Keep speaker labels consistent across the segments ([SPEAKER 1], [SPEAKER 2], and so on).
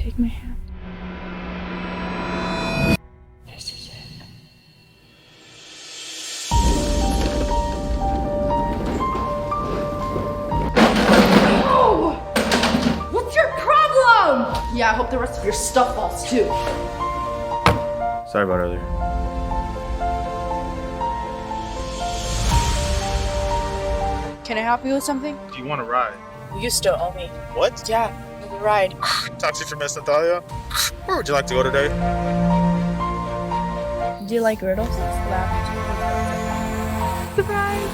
[SPEAKER 1] Take my hand. This is it. Oh! What's your problem? Yeah, I hope the rest of your stuff falls too.
[SPEAKER 2] Sorry about earlier.
[SPEAKER 1] Can I help you with something?
[SPEAKER 2] Do you want to ride?
[SPEAKER 1] You still owe me.
[SPEAKER 2] What?
[SPEAKER 1] Yeah, the ride.
[SPEAKER 2] Taxi for Miss Natalia? Where would you like to go today?
[SPEAKER 1] Do you like riddles? Surprise!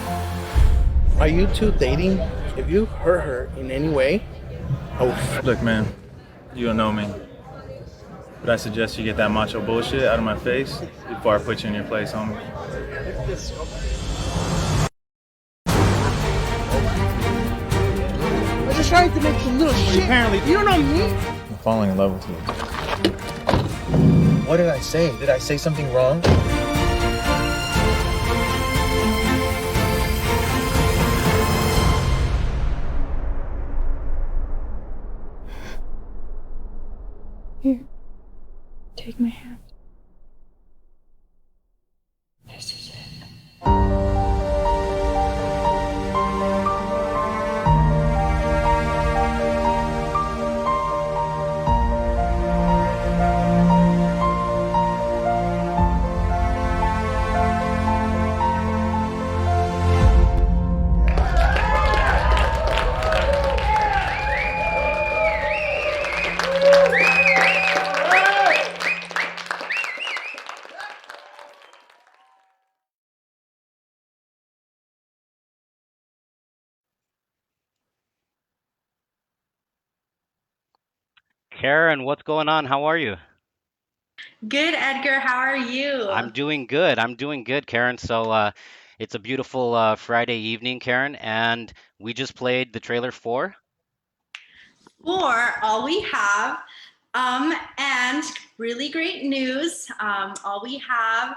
[SPEAKER 3] Are you two dating? If you hurt her in any way,
[SPEAKER 2] Look, man, you don't know me. But I suggest you get that macho bullshit out of my face before I put you in your place, homie.
[SPEAKER 3] I'm just trying to make some little shit.
[SPEAKER 2] Apparently,
[SPEAKER 3] You don't know me?
[SPEAKER 2] I'm falling in love with you.
[SPEAKER 3] What did I say? Did I say something wrong?
[SPEAKER 1] Here, take my hand. This is it.
[SPEAKER 4] Karen, what's going on? How are you?
[SPEAKER 5] Good, Edgar. How are you?
[SPEAKER 4] I'm doing good. I'm doing good, Karen. It's a beautiful Friday evening, Karen, and we just played the trailer for.
[SPEAKER 5] For all we have, and really great news. All we have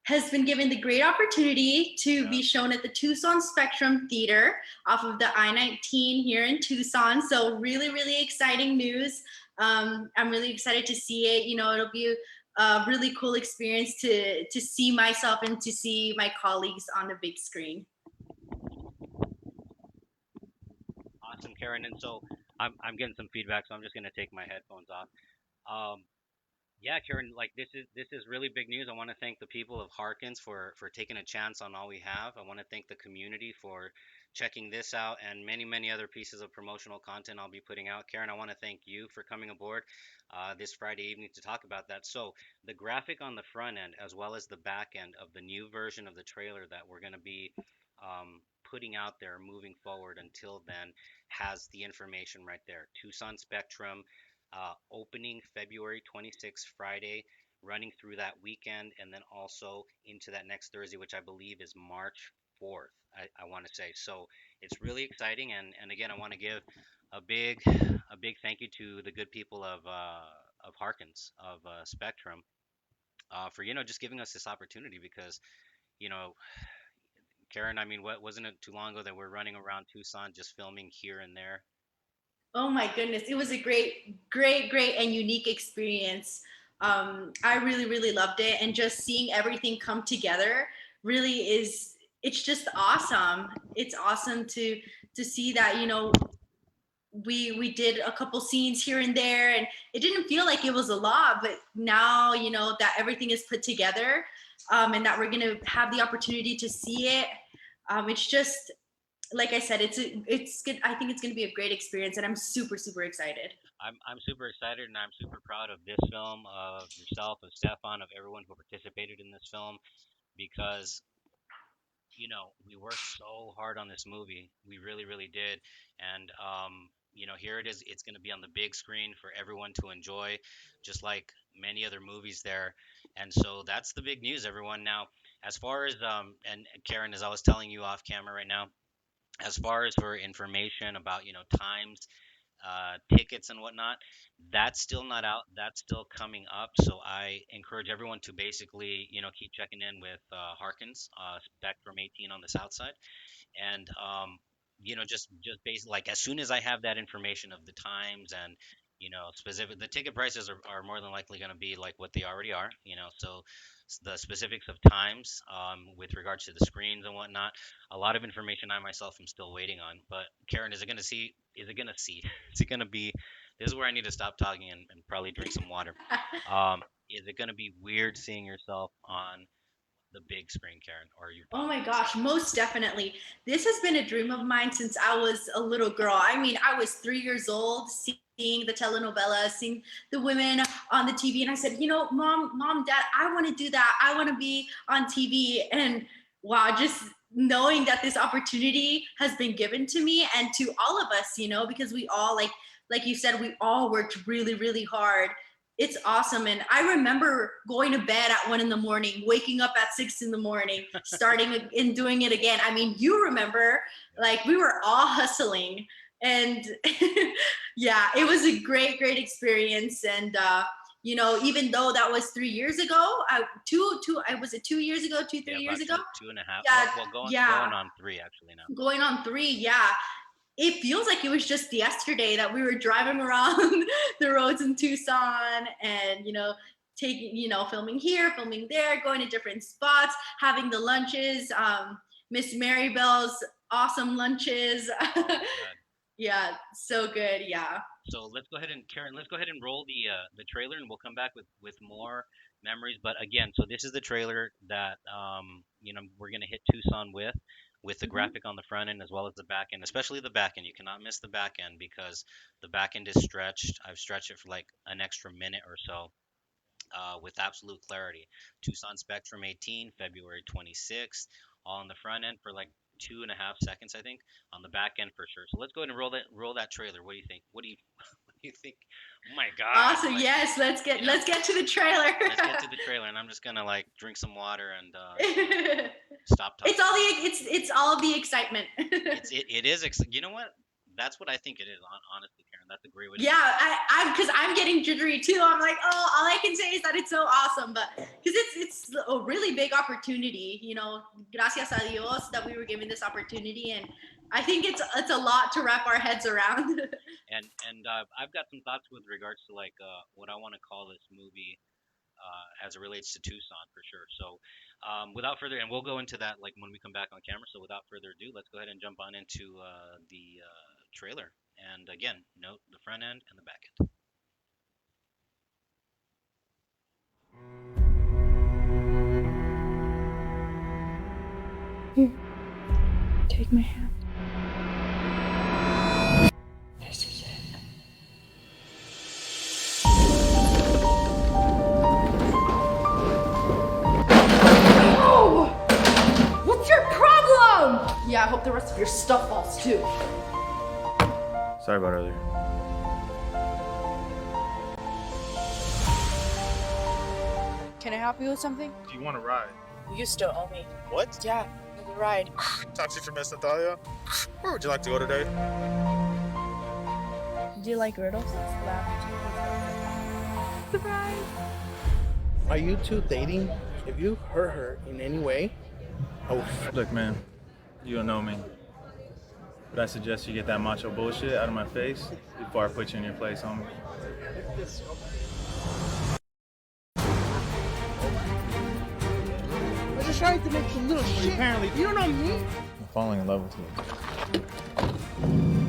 [SPEAKER 5] has been given the great opportunity to be shown at the Tucson Spectrum Theater off of the I-19 here in Tucson. So really, really exciting news. I'm really excited to see it. You know, it'll be a really cool experience to see myself and to see my colleagues on the big screen.
[SPEAKER 4] Awesome, Karen. And so I'm getting some feedback, so I'm just gonna take my headphones off. Um, Yeah, Karen, like this is really big news. I want to thank the people of Harkins for taking a chance on all we have. I want to thank the community for checking this out and many other pieces of promotional content I'll be putting out. Karen, I want to thank you for coming aboard this Friday evening to talk about that. So the graphic on the front end as well as the back end of the new version of the trailer that we're going to be putting out there moving forward until then has the information right there. Tucson Spectrum opening February 26th, Friday, running through that weekend, and then also into that next Thursday, which I believe is March 4th. I want to say so. It's really exciting, and again, I want to give a big thank you to the good people of Harkins of Spectrum for just giving us this opportunity because you know Karen, I mean, what wasn't it too long ago that we're running around Tucson just filming here and there.
[SPEAKER 5] Oh my goodness, it was a great and unique experience. I really, really loved it, and just seeing everything come together really is. It's just awesome. It's awesome to see that we did a couple scenes here and there, and it didn't feel like it was a lot, but now that everything is put together, and that we're gonna have the opportunity to see it. It's just like I said, it's good. I think it's going to be a great experience, and I'm super excited.
[SPEAKER 4] I'm super excited and I'm super proud of this film, of yourself, of Stefan, of everyone who participated in this film, because we worked so hard on this movie. We really did, and here it is. It's going to be on the big screen for everyone to enjoy, just like many other movies there. And so that's the big news, everyone. Now, as far as and Karen, as I was telling you off camera right now, as far as for information about times, tickets and whatnot, that's still not out. That's still coming up. So I encourage everyone to basically keep checking in with Harkins Spectrum 18 on the south side, and just basically, like, as soon as I have that information of the times and specific. The ticket prices are more than likely going to be like what they already are. So the specifics of times, with regards to the screens and whatnot, a lot of information I myself am still waiting on. But Karen, is it going to see? Is it going to see? Is it going to be? This is where I need to stop talking and probably drink some water. Is it going to be weird seeing yourself on the big screen, Karen, or you
[SPEAKER 5] Oh
[SPEAKER 4] probably
[SPEAKER 5] my gosh, most definitely. This has been a dream of mine since I was a little girl. I mean, I was 3 years old, seeing the telenovelas, seeing the women on the TV, and I said, mom, dad, I want to do that. I want to be on TV. And wow, just knowing that this opportunity has been given to me and to all of us, because we all like you said, we all worked really, really hard. It's awesome. And I remember going to bed at 1 in the morning, waking up at 6 in the morning, starting and doing it again. I mean, you remember, like, we were all hustling. And yeah, it was a great, great experience. And even though that was 3 years ago, was it 2 years ago, 3 years ago?
[SPEAKER 4] two and a half.
[SPEAKER 5] Yeah,
[SPEAKER 4] Going on three actually now.
[SPEAKER 5] Going on 3, yeah. It feels like it was just yesterday that we were driving around the roads in Tucson and, taking, filming here, filming there, going to different spots, having the lunches, Miss Maribel's awesome lunches. Yeah, so good. Yeah.
[SPEAKER 4] So let's go ahead and Karen, let's go ahead and roll the trailer, and we'll come back with more memories. But again, so this is the trailer that we're gonna hit Tucson with the graphic on the front end as well as the back end, especially the back end. You cannot miss the back end because the back end is stretched. I've stretched it for like an extra minute or so, with absolute clarity. Tucson Spectrum 18, February 26th, all on the front end for like 2.5 seconds, I think. On the back end for sure. So let's go ahead and roll that trailer. What do you think? What do you think? Oh my God!
[SPEAKER 5] Awesome. Like, yes, let's get to the trailer.
[SPEAKER 4] Let's get to the trailer, and I'm just gonna like drink some water and stop talking.
[SPEAKER 5] It's all the excitement.
[SPEAKER 4] It is. You know what? That's what I think it is. Honestly, Karen, that's a great way.
[SPEAKER 5] Yeah, because I'm getting jittery too. I'm like, oh, all I can say is that it's so awesome, but because it's a really big opportunity. Gracias a Dios that we were given this opportunity, and I think it's a lot to wrap our heads around.
[SPEAKER 4] and I've got some thoughts with regards to like what I want to call this movie. As it relates to Tucson for sure. So without further, and we'll go into that like when we come back on camera. So without further ado, let's go ahead and jump on into the trailer. And again, note the front end and the back end.
[SPEAKER 6] Here, take my hand. This is it.
[SPEAKER 1] Oh! What's your problem? Yeah, I hope the rest of your stuff falls too.
[SPEAKER 2] Sorry about earlier.
[SPEAKER 6] Can I help you with something?
[SPEAKER 2] Do you want to ride?
[SPEAKER 6] You still owe me.
[SPEAKER 2] What?
[SPEAKER 6] Yeah, the ride.
[SPEAKER 2] Taxi from Miss Natalia? Where would you like to go today?
[SPEAKER 6] Do you like riddles? Surprise!
[SPEAKER 3] Are you two dating? If you hurt her in any way,
[SPEAKER 2] Look, man, you don't know me. But I suggest you get that macho bullshit out of my face before I put you in your place, homie.
[SPEAKER 3] I'm just trying to make some little shit. Apparently, you don't know me.
[SPEAKER 2] I'm falling in love with you.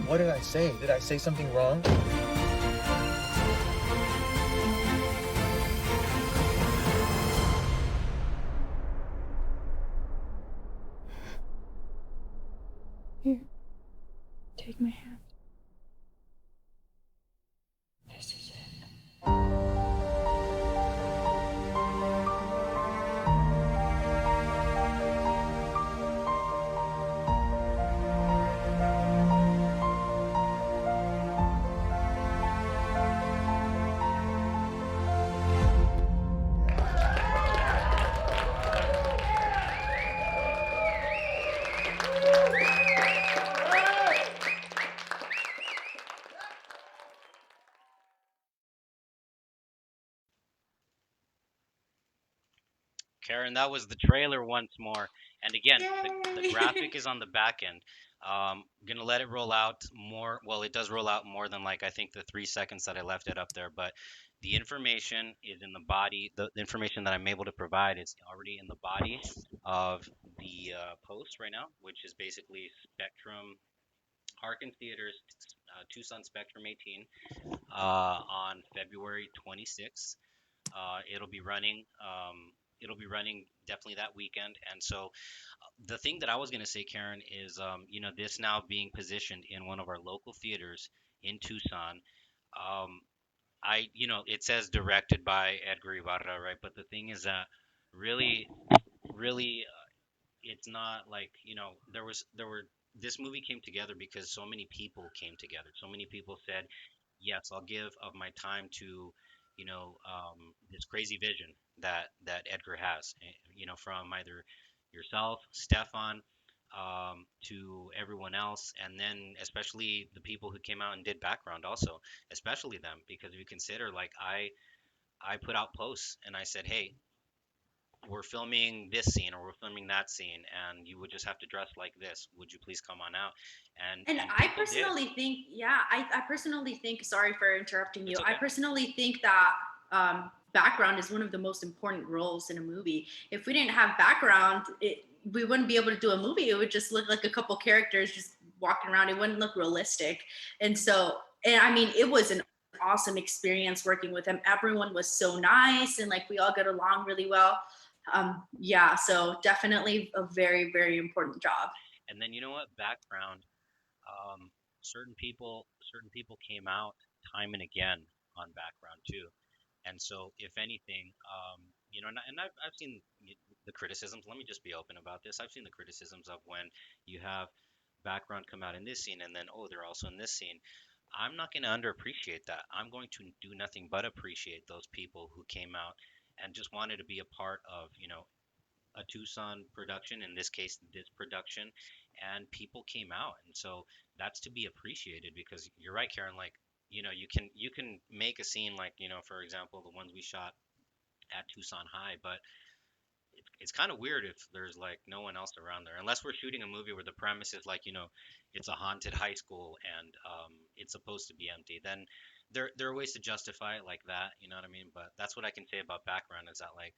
[SPEAKER 3] What did I say? Did I say something wrong?
[SPEAKER 6] Here, take my hand. This is it.
[SPEAKER 4] Karen, that was the trailer once more. And again, the graphic is on the back end. Gonna let it roll out more. Well, it does roll out more than like I think the 3 seconds that I left it up there, but the information is in the body. The information that I'm able to provide is already in the body of the post right now, which is basically Spectrum Harkins Theaters Tucson Spectrum 18 on February 26th. It'll be running. It'll be running definitely that weekend, and so the thing that I was going to say, Karen, is this now being positioned in one of our local theaters in Tucson. Um, it says directed by Edgar Ibarra, right? But the thing is that really, really, it's not like there were this movie came together because so many people came together. So many people said, yes, I'll give of my time to this crazy vision that Edgar has, from either yourself, Stefan, to everyone else, and then especially the people who came out and did background also, especially them, because if you consider, like, I put out posts and I said, hey, we're filming this scene or we're filming that scene, and you would just have to dress like this. Would you please come on out?
[SPEAKER 5] And
[SPEAKER 4] And
[SPEAKER 5] I
[SPEAKER 4] people did.
[SPEAKER 5] personally think, yeah, I personally think, sorry for interrupting you.
[SPEAKER 4] It's
[SPEAKER 5] I
[SPEAKER 4] okay.
[SPEAKER 5] personally think that background is one of the most important roles in a movie. If we didn't have background, we wouldn't be able to do a movie. It would just look like a couple characters just walking around. It wouldn't look realistic. And so, and I mean, it was an awesome experience working with him. Everyone was so nice, and like we all get along really well. Yeah, so definitely a very, very important job.
[SPEAKER 4] And then you know what? Background. Um, certain people came out time and again on background too. And so, if anything, and I've seen the criticisms. Let me just be open about this. I've seen the criticisms of when you have background come out in this scene, and then, oh, they're also in this scene. I'm not going to underappreciate that. I'm going to do nothing but appreciate those people who came out and just wanted to be a part of, a Tucson production, in this case, this production, and people came out, and so that's to be appreciated, because you're right, Karen. Like, you can make a scene like, for example, the ones we shot at Tucson High, but it's kind of weird if there's like no one else around there, unless we're shooting a movie where the premise is like, it's a haunted high school and it's supposed to be empty. Then there are ways to justify it like that, you know what I mean? But that's what I can say about background, is that, like,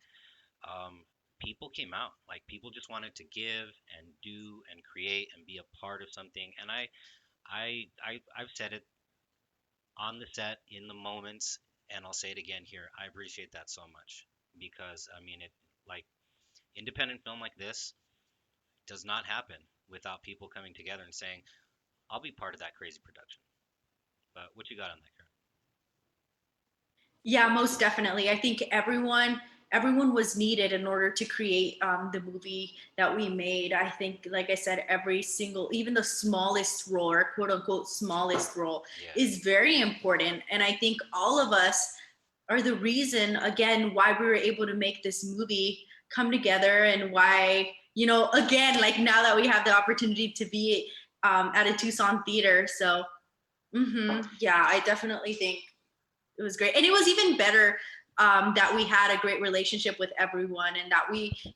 [SPEAKER 4] um, people came out, like, people just wanted to give and do and create and be a part of something. And I've said it on the set, in the moments, and I'll say it again here. I appreciate that so much, because I mean, it, like, independent film like this does not happen without people coming together and saying, I'll be part of that crazy production. But what you got on that, Karen?
[SPEAKER 5] Yeah, most definitely. I think everyone was needed in order to create the movie that we made. I think, like I said, every single, even the smallest role, or quote unquote smallest role,
[SPEAKER 4] Yeah.
[SPEAKER 5] is very important. And I think all of us are the reason, again, why we were able to make this movie come together, and why, again, like now that we have the opportunity to be at a Tucson theater. So, yeah, I definitely think it was great. And it was even better that we had a great relationship with everyone, and that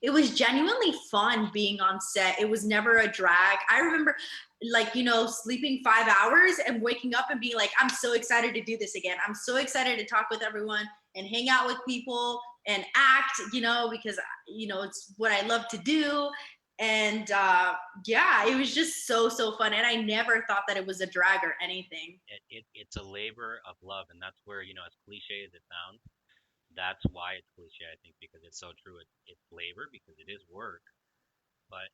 [SPEAKER 5] it was genuinely fun being on set. It was never a drag. I remember, like, sleeping 5 hours and waking up and being like, I'm so excited to do this again. I'm so excited to talk with everyone and hang out with people and act, because, it's what I love to do. And yeah, it was just so, so fun. And I never thought that it was a drag or anything.
[SPEAKER 4] It's a labor of love, and that's where, as cliche as it sounds, that's why it's cliche, I think, because it's so true. It's labor because it is work, but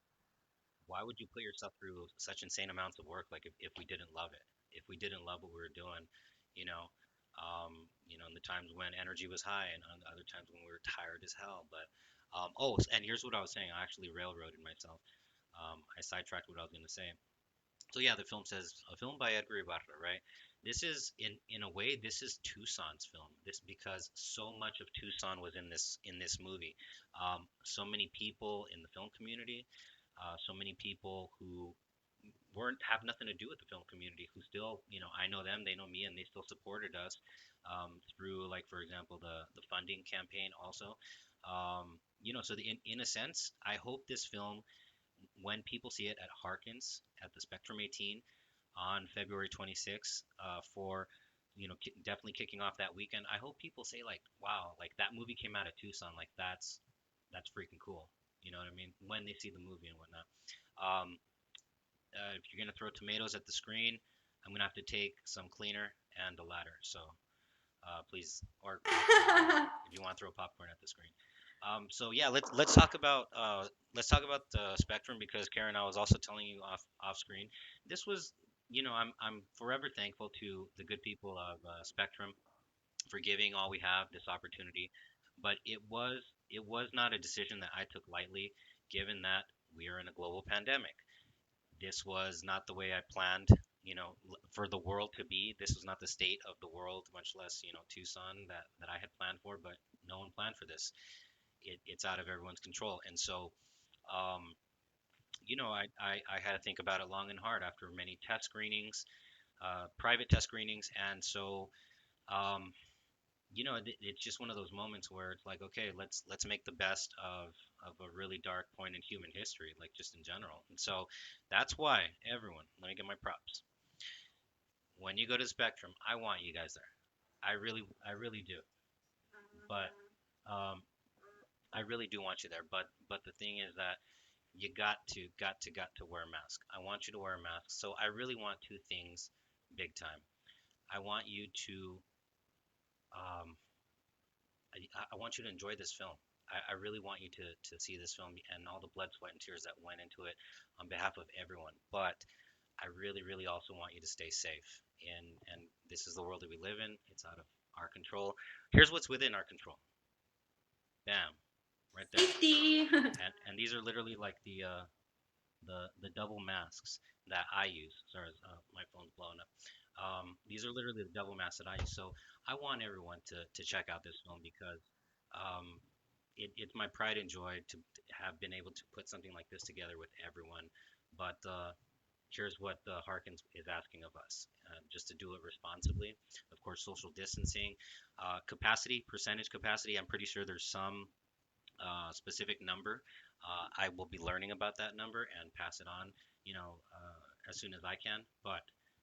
[SPEAKER 4] why would you put yourself through such insane amounts of work, like, if we didn't love it, if we didn't love what we were doing, you know in the times when energy was high, and on other times when we were tired as hell. But and here's what I was saying. I actually railroaded myself. I sidetracked what I was going to say. So yeah, the film says a film by Edgar Ibarra, right? This is, in a way, this is Tucson's film. This, because so much of Tucson was in this movie. So many people in the film community, so many people who weren't have nothing to do with the film community, who still, I know them, they know me, and they still supported us through, like, for example, the funding campaign also. So in a sense, I hope this film when people see it at Harkins at the Spectrum 18 on February 26th, for definitely kicking off that weekend, I hope people say like, wow, like that movie came out of Tucson, like that's freaking cool. You know what I mean? When they see the movie and whatnot. Um, if you're gonna throw tomatoes at the screen, I'm gonna have to take some cleaner and a ladder. So please, or if you want to throw popcorn at the screen. So yeah, let's talk about the Spectrum, because Karen, I was also telling you off screen. This was, I'm forever thankful to the good people of Spectrum for giving all we have this opportunity. But it was not a decision that I took lightly, given that we are in a global pandemic. This was not the way I planned, for the world to be. This was not the state of the world, much less, Tucson, that I had planned for, but no one planned for this. It's out of everyone's control. And so, um, I had to think about it long and hard after many test screenings, private test screenings. And so, um, it's just one of those moments where it's like, okay, let's make the best of a really dark point in human history, like just in general. And so that's why, everyone, let me get my props. When you go to Spectrum, I want you guys there. I really do. But um, I really do want you there. But the thing is that you got to wear a mask. I want you to wear a mask. So I really want two things big time. I want you to um, I want you to enjoy this film. I really want you to see this film and all the blood, sweat, and tears that went into it on behalf of everyone. But I really, really also want you to stay safe. And this is the world that we live in. It's out of our control. Here's what's within our control. Bam, right there.
[SPEAKER 5] Safety.
[SPEAKER 4] And these are literally like the double masks that I use. Sorry, my phone's blowing up. These are literally the double masks that I use. So I want everyone to check out this film, because um, it's my pride and joy to have been able to put something like this together with everyone. But here's what the Harkins is asking of us: just to do it responsibly. Of course, social distancing, percentage capacity. I'm pretty sure there's some specific number. I will be learning about that number and pass it on, as soon as I can. But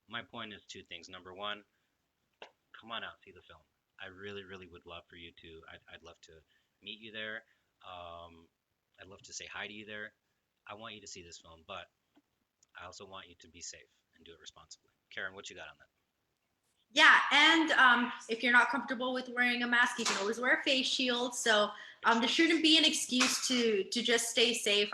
[SPEAKER 4] my point is two things. Number one, come on out, see the film. I really, really would love for you to. I'd love to meet you there. I'd love to say hi to you there. I want you to see this film, but I also want you to be safe and do it responsibly. Karen, what you got on that?
[SPEAKER 5] Yeah, and if you're not comfortable with wearing a mask, you can always wear a face shield. So there shouldn't be an excuse to just stay safe.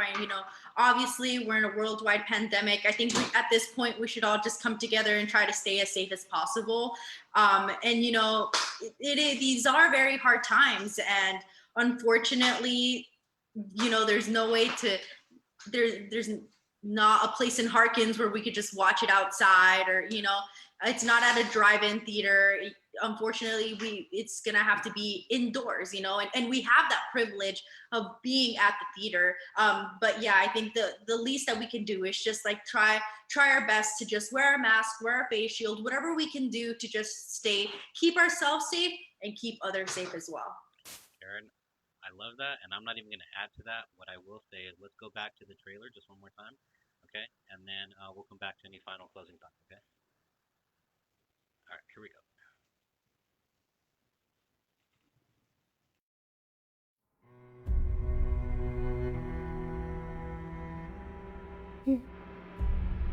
[SPEAKER 5] Obviously we're in a worldwide pandemic. I think at this point we should all just come together and try to stay as safe as possible. These are very hard times, and unfortunately, there's no way to there's not a place in Harkins where we could just watch it outside, or it's not at a drive-in theater. Unfortunately, it's gonna have to be indoors, and we have that privilege of being at the theater. But yeah, I think the least that we can do is just like try our best to just wear a mask, wear a face shield, whatever we can do to just keep ourselves safe and keep others safe as well.
[SPEAKER 4] Karen, I love that, and I'm not even going to add to that. What I will say is, let's go back to the trailer just one more time, okay? And then we'll come back to any final closing thoughts, okay? All right, here we go.
[SPEAKER 6] Here,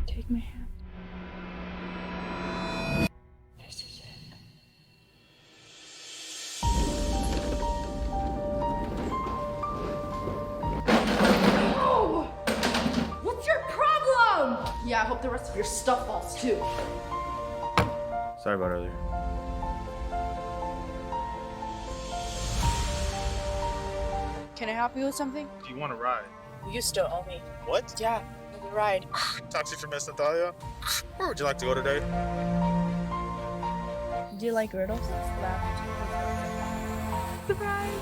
[SPEAKER 6] take my hand. This is it.
[SPEAKER 1] Oh! What's your problem? Yeah, I hope the rest of your stuff falls too.
[SPEAKER 2] Sorry about earlier.
[SPEAKER 6] Can I help you with something?
[SPEAKER 2] Do you want to ride?
[SPEAKER 6] You still owe me.
[SPEAKER 2] What?
[SPEAKER 6] Yeah, the ride.
[SPEAKER 2] Taxi for Miss Natalia? Where would you like to go today?
[SPEAKER 6] Do you like riddles? Surprise!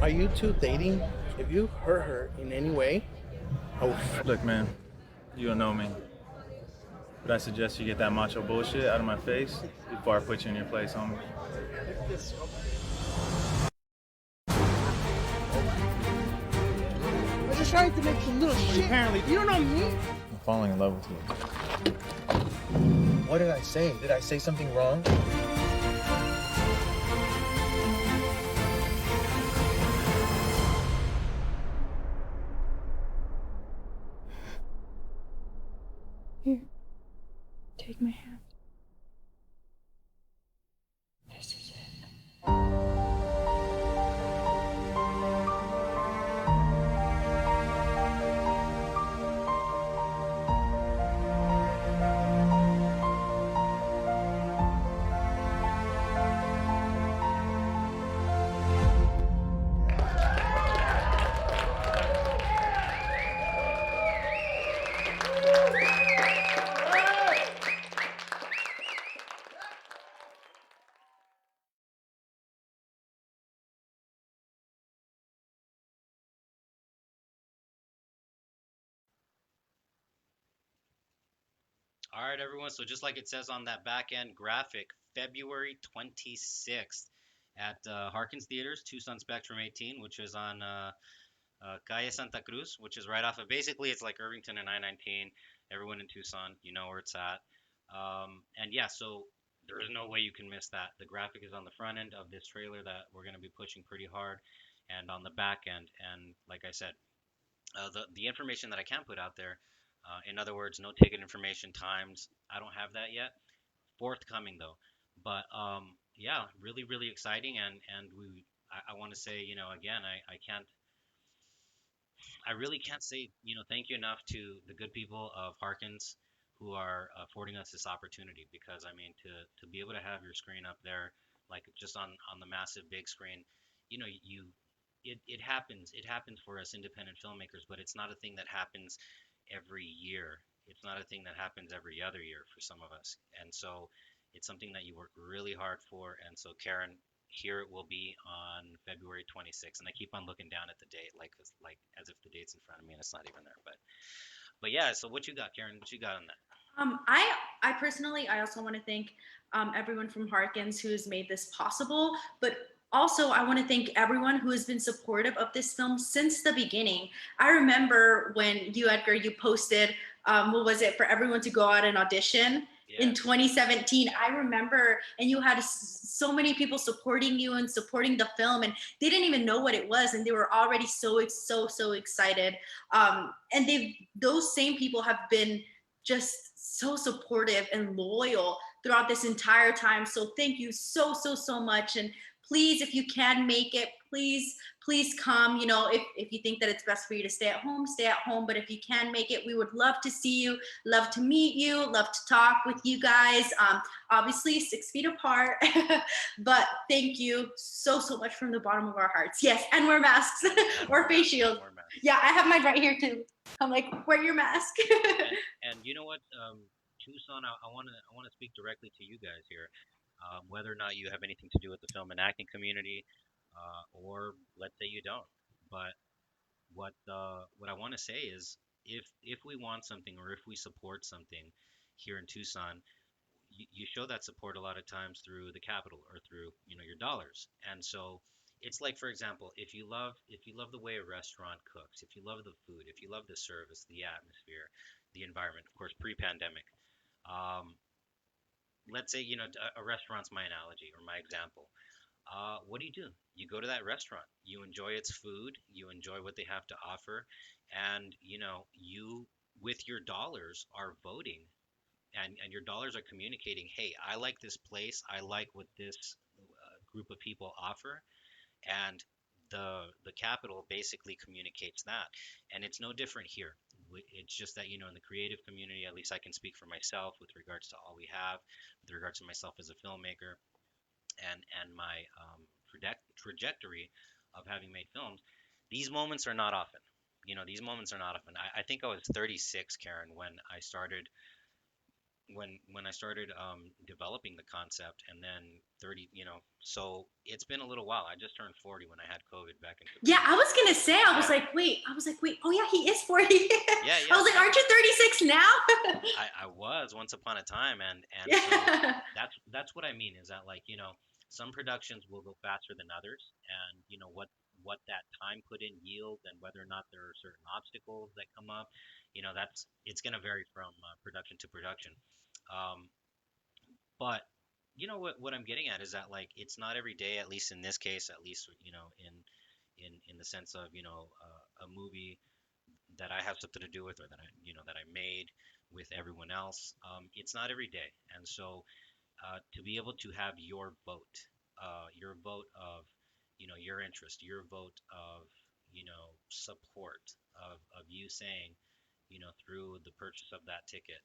[SPEAKER 3] Are you two dating? If you hurt her in any way, oh,
[SPEAKER 2] Look, man, you don't know me. But I suggest you get that macho bullshit out of my face before I put you in your place, homie.
[SPEAKER 3] I just trying to make some little shit.
[SPEAKER 2] Apparently.
[SPEAKER 3] You don't know me?
[SPEAKER 2] I'm falling in love with you.
[SPEAKER 7] What did I say? Did I say something wrong?
[SPEAKER 6] Here. Take my hand. This is it.
[SPEAKER 4] All right, everyone. So just like it says on that back end graphic, February 26th at Harkins Theaters, Tucson Spectrum 18, which is on Calle Santa Cruz, which is right off of, basically it's like Irvington and I-19. Everyone in Tucson, you know where it's at. And yeah, so there is no way you can miss that. The graphic is on the front end of this trailer that we're going to be pushing pretty hard, and on the back end. And like I said, the information that I can put out there, in other words, no ticket information, times, I don't have that yet. Forthcoming though. But yeah, really, really exciting. And I want to say, you know, again, I really can't say, you know, thank you enough to the good people of Harkins who are affording us this opportunity, because I mean, to be able to have your screen up there, like just on the massive big screen, you know, it happens for us independent filmmakers, but it's not a thing that happens every year. It's not a thing that happens every other year for some of us. And so it's something that you work really hard for. And so Karen, here it will be on February 26th. And I keep on looking down at the date, like as if the date's in front of me and it's not even there. But yeah, so what you got, Karen? What you got on that?
[SPEAKER 5] I personally, I also want to thank everyone from Harkins who has made this possible, but also I want to thank everyone who has been supportive of this film since the beginning. I remember when you, Edgar, you posted, what was it, for everyone to go out and audition in 2017. I remember, and you had so many people supporting you and supporting the film, and they didn't even know what it was, and they were already so excited. And those same people have been just so supportive and loyal throughout this entire time. So thank you so much. And please, if you can make it, please come. You know, if you think that it's best for you to stay at home, stay at home. But if you can make it, we would love to see you, love to meet you, love to talk with you guys. Obviously 6 feet apart, but thank you so much from the bottom of our hearts. Yes, and wear masks or face shields. Yeah, I have mine right here too. I'm like, wear your mask.
[SPEAKER 4] And you know what, Tucson, I want to speak directly to you guys here, whether or not you have anything to do with the film and acting community, or let's say you don't. But what I want to say is, if we want something or if we support something here in Tucson, you show that support a lot of times through the capital or through, you know, your dollars. And so it's like, for example, if you love the way a restaurant cooks, if you love the food, if you love the service, the atmosphere, the environment, of course, pre-pandemic, let's say, you know, a restaurant's my analogy or my example. What do? You go to that restaurant, you enjoy its food, you enjoy what they have to offer, and you know, you with your dollars are voting, and your dollars are communicating, hey, I like this place, I like what this group of people offer, and the capital basically communicates that. And it's no different here. It's just that, you know, in the creative community, at least I can speak for myself with regards to all we have, with regards to myself as a filmmaker, and my trajectory of having made films. These moments are not often. You know, these moments are not often. I think I was 36, Karen, when I started developing the concept, and then 30, you know, so it's been a little while. I just turned 40 when I had COVID back in September.
[SPEAKER 5] Yeah, I was gonna say, I was like, wait, oh yeah, he is 40.
[SPEAKER 4] Yeah.
[SPEAKER 5] I was like, aren't you 36 now?
[SPEAKER 4] I was once upon a time, and
[SPEAKER 5] Yeah.
[SPEAKER 4] so that's what I mean, is that, like, you know, some productions will go faster than others, and you know what that time put in yields and whether or not there are certain obstacles that come up, it's going to vary from production to production. Um, but what I'm getting at is that like it's not every day, at least in this case, at least in the sense of a movie that I have something to do with, or that I made with everyone else. It's not every day, and so to be able to have your vote of your interest, your vote of support of you saying through the purchase of that ticket,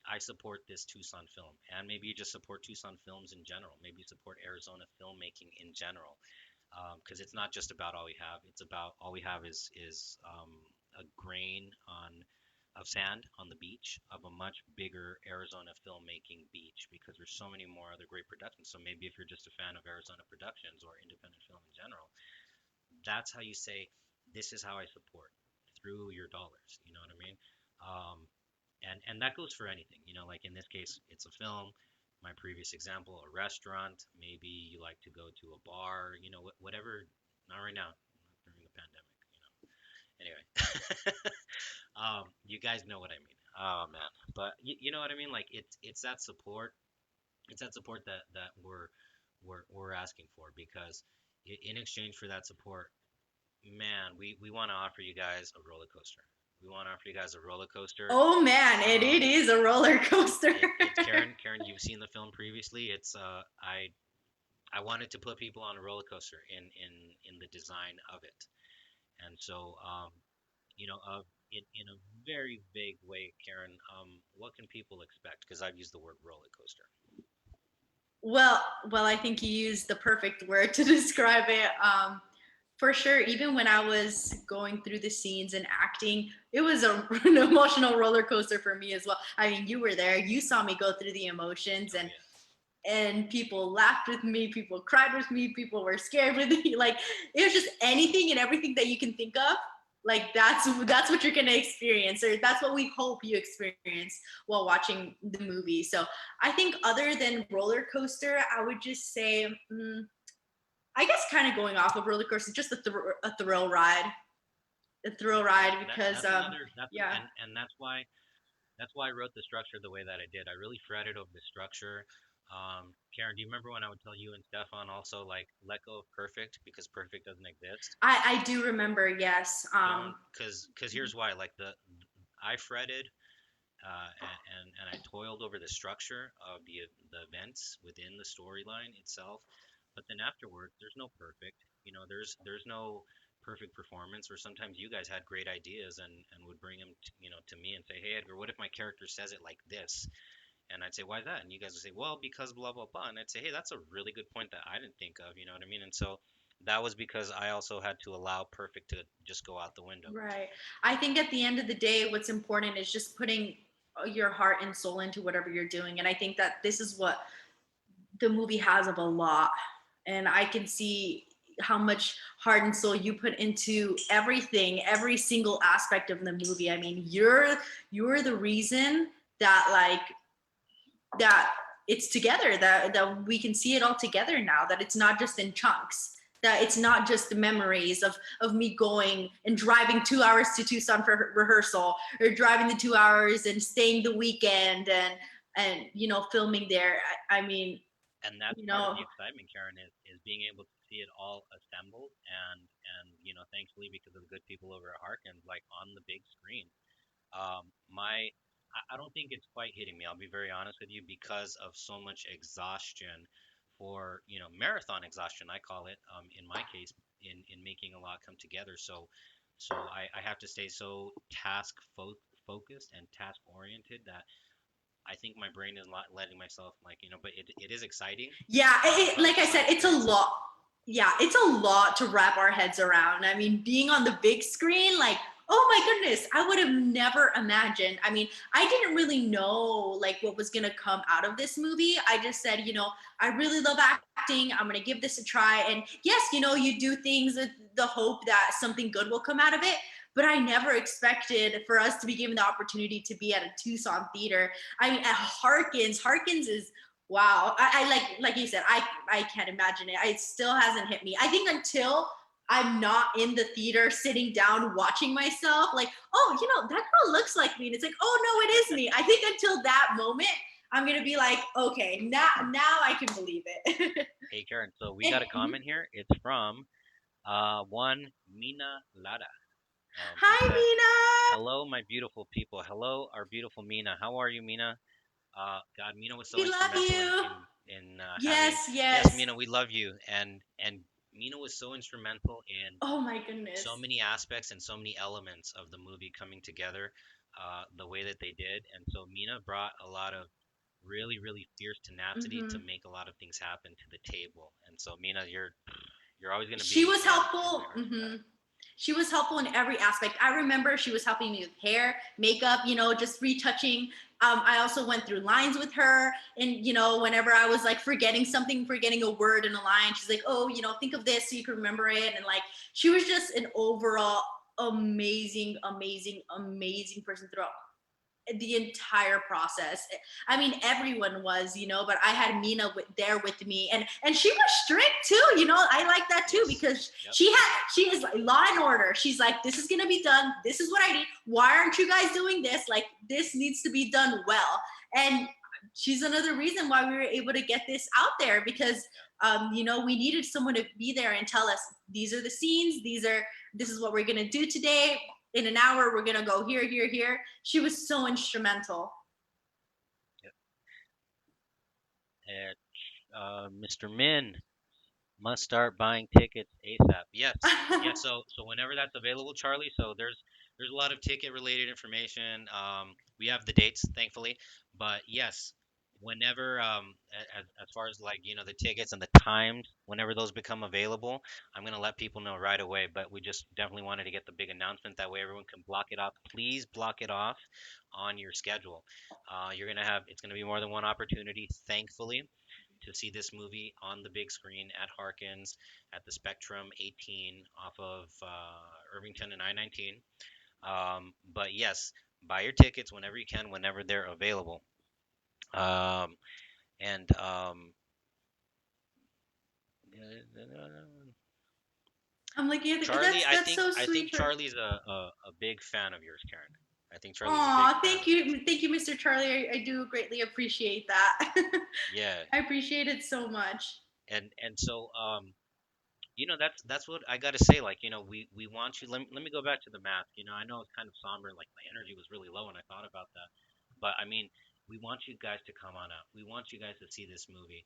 [SPEAKER 4] I support this Tucson film, and maybe you just support Tucson films in general. Maybe you support Arizona filmmaking in general, because it's not just about all we have. It's about all we have is a grain of sand on the beach of a much bigger Arizona filmmaking beach, because there's so many more other great productions. So maybe if you're just a fan of Arizona productions or independent film in general, that's how you say, this is how I support through your dollars. You know what I mean? And that goes for anything. Like in this case, it's a film. My previous example, a restaurant. Maybe you like to go to a bar. Whatever. Not right now, during the pandemic. Anyway, you guys know what I mean. Oh man, but you know what I mean. Like it's that support. It's that support that we're asking for, because in exchange for that support, man, we want to offer you guys a roller coaster. We want to offer you guys a roller coaster.
[SPEAKER 5] Oh man, it is a roller coaster.
[SPEAKER 4] It's Karen, you've seen the film previously. It's I wanted to put people on a roller coaster in the design of it, and so in a very vague way, Karen, what can people expect? Because I've used the word roller coaster.
[SPEAKER 5] Well, I think you used the perfect word to describe it. For sure, even when I was going through the scenes and acting, it was an emotional roller coaster for me as well. I mean, you were there, you saw me go through the emotions, and people laughed with me, people cried with me, people were scared with me. Like, it was just anything and everything that you can think of. Like, that's what you're gonna experience, or that's what we hope you experience while watching the movie. So I think other than roller coaster, I would just say, I guess kind of going off of roller coaster, just a thrill ride, because yeah.
[SPEAKER 4] And that's why I wrote the structure the way that I did. I really fretted over the structure. Karen, do you remember when I would tell you and Stefan also, like, let go of perfect, because perfect doesn't exist?
[SPEAKER 5] I do remember, yes.
[SPEAKER 4] Because here's why. Like I fretted and I toiled over the structure of the events within the storyline itself. But then afterwards, there's no perfect. There's no perfect performance. Or sometimes you guys had great ideas and would bring them to me and say, hey Edgar, what if my character says it like this? And I'd say, why that? And you guys would say, well, because blah blah blah. And I'd say, hey, that's a really good point that I didn't think of. You know what I mean? And so that was because I also had to allow perfect to just go out the window.
[SPEAKER 5] Right. I think at the end of the day, what's important is just putting your heart and soul into whatever you're doing. And I think that this is what the movie has of a lot. And I can see how much heart and soul you put into everything, every single aspect of the movie. I mean, you're the reason that that it's together, that we can see it all together now, that it's not just in chunks, that it's not just the memories of me going and driving 2 hours to Tucson for rehearsal, or driving the 2 hours and staying the weekend and filming there. I mean,
[SPEAKER 4] and that's part of the excitement, Karen, is being able to see it all assembled, and thankfully, because of the good people over at Harkins, like on the big screen. I don't think it's quite hitting me. I'll be very honest with you, because of so much exhaustion for marathon exhaustion, I call it, in my case, in making a lot come together. So I have to stay so focused and task oriented that I think my brain is not letting myself, but it is exciting.
[SPEAKER 5] Yeah, like I said, it's a lot. Yeah, it's a lot to wrap our heads around. I mean, being on the big screen, like, oh my goodness, I would have never imagined. I mean, I didn't really know what was gonna come out of this movie. I just said, I really love acting. I'm gonna give this a try. And yes, you do things with the hope that something good will come out of it. But I never expected for us to be given the opportunity to be at a Tucson theater. I mean, at Harkins is, wow. I like you said, I can't imagine it. It still hasn't hit me. I think until I'm not in the theater sitting down watching myself like, oh, you know, that girl looks like me. And it's like, oh no, it is me. I think until that moment, I'm gonna be like, okay, now I can believe it.
[SPEAKER 4] Hey, Karen. So we got a comment here. It's from one Mina Lara. He
[SPEAKER 5] Hi,
[SPEAKER 4] says,
[SPEAKER 5] Mina.
[SPEAKER 4] "Hello, my beautiful people. Hello, our beautiful Mina. How are you, Mina? God, Mina was so
[SPEAKER 5] We love
[SPEAKER 4] instrumental
[SPEAKER 5] you.
[SPEAKER 4] in having.
[SPEAKER 5] Yes,
[SPEAKER 4] Yes,
[SPEAKER 5] yes.
[SPEAKER 4] Mina, we love you. And Mina was so instrumental in
[SPEAKER 5] Oh my goodness.
[SPEAKER 4] so many aspects and so many elements of the movie coming together, the way that they did. And so Mina brought a lot of really fierce tenacity to
[SPEAKER 5] Hmm.
[SPEAKER 4] make a lot of things happen to the table. And so Mina, you're always gonna
[SPEAKER 5] She
[SPEAKER 4] be
[SPEAKER 5] was
[SPEAKER 4] in my
[SPEAKER 5] helpful.
[SPEAKER 4] heart.
[SPEAKER 5] She was helpful in every aspect. I remember she was helping me with hair, makeup, you know, just retouching. I also went through lines with her. And, you know, whenever I was like forgetting something, forgetting a word in a line, she's like, oh, you know, think of this so you can remember it. And like, she was just an overall amazing person throughout the entire process. I mean, everyone was, you know, but I had Mina there with me, and she was strict too. You know, I like that too
[SPEAKER 4] Yes.
[SPEAKER 5] because
[SPEAKER 4] Yep.
[SPEAKER 5] she is like law and order. She's like, this is gonna be done. This is what I need. Why aren't you guys doing this? Like, this needs to be done well. And she's another reason why we were able to get this out there because you know, we needed someone to be there and tell us these are the scenes, this is what we're gonna do today. In an hour, we're gonna go here, here, here. She was so instrumental.
[SPEAKER 4] And Mr. Min must start buying tickets ASAP. Yes, yes. So whenever that's available, Charlie. So there's a lot of ticket related information. We have the dates, thankfully, but yes, whenever as far as like the tickets and the times, whenever those become available, I'm gonna let people know right away. But we just definitely wanted to get the big announcement that way everyone can block it off. Please block it off on your schedule. It's gonna be more than one opportunity, thankfully, to see this movie on the big screen at Harkins at the Spectrum 18 off of Irvington and I-19. But yes, buy your tickets whenever you can, whenever they're available. Um, and
[SPEAKER 5] I'm like, yeah,
[SPEAKER 4] Charlie,
[SPEAKER 5] that's so
[SPEAKER 4] I
[SPEAKER 5] sweet.
[SPEAKER 4] think Charlie's a big fan of yours, Karen. I think Charlie's a big
[SPEAKER 5] Aw,
[SPEAKER 4] fan of yours.
[SPEAKER 5] thank you, Mr. Charlie. I do greatly appreciate that.
[SPEAKER 4] Yeah,
[SPEAKER 5] I appreciate it so much.
[SPEAKER 4] and so that's what I got to say. Like, we want you. Let me go back to the mask. I know it's kind of somber. Like, my energy was really low when I thought about that. But I mean, we want you guys to come on out. We want you guys to see this movie.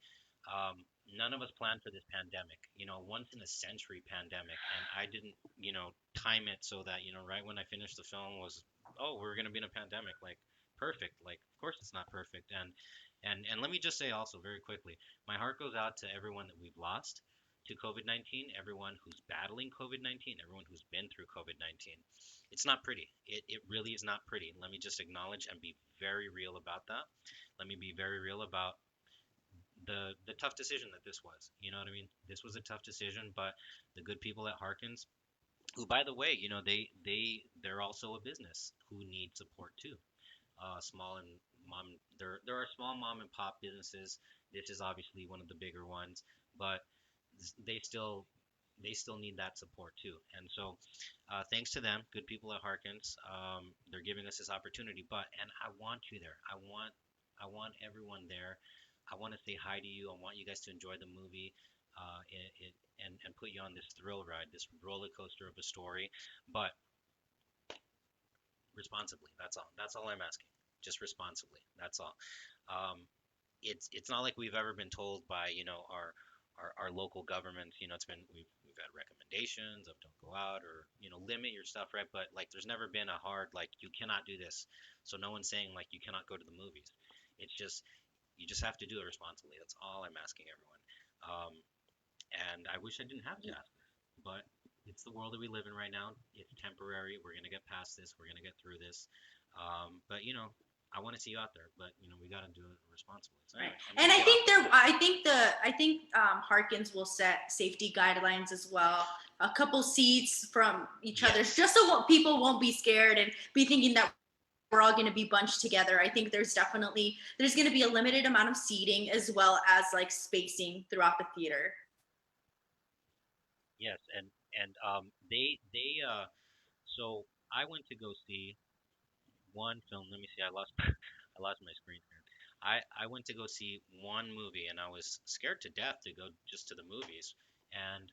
[SPEAKER 4] None of us planned for this pandemic. Once in a century pandemic, and I didn't, time it so that right when I finished the film was, oh, we're gonna be in a pandemic. Like, perfect. Like, of course it's not perfect. And let me just say also very quickly, my heart goes out to everyone that we've lost to COVID 19, everyone who's battling COVID 19, everyone who's been through COVID 19. It's not pretty. It really is not pretty. Let me just acknowledge and be very real about that. Let me be very real about the tough decision that this was. You know what I mean? This was a tough decision, but the good people at Harkins, who by the way, they're also a business who need support too. Small and mom there are small mom and pop businesses. This is obviously one of the bigger ones, but they still need that support too. And so, thanks to them, good people at Harkins, they're giving us this opportunity. And I want you there. I want everyone there. I want to say hi to you. I want you guys to enjoy the movie, and put you on this thrill ride, this roller coaster of a story, but responsibly. That's all. That's all I'm asking. Just responsibly. That's all. Um, it's not like we've ever been told by our local governments. We've had recommendations of don't go out or limit your stuff, right? But like there's never been a hard like you cannot do this. So no one's saying like you cannot go to the movies. It's just you just have to do it responsibly. That's all I'm asking everyone. Um, and I wish I didn't have to ask this, but it's the world that we live in right now. It's temporary. We're gonna get past this. We're gonna get through this. But I want to see you out there, but we got to do it responsibly. So
[SPEAKER 5] Right.
[SPEAKER 4] anyway,
[SPEAKER 5] And I think Harkins will set safety guidelines as well. A couple seats from each other,
[SPEAKER 4] Yes.
[SPEAKER 5] just so people won't be scared and be thinking that we're all going to be bunched together. I think there's going to be a limited amount of seating as well as like spacing throughout the theater.
[SPEAKER 4] Yes, And so I went to go see one film. Let me see. I lost I lost my screen here. I went to go see one movie, and I was scared to death to go just to the movies. And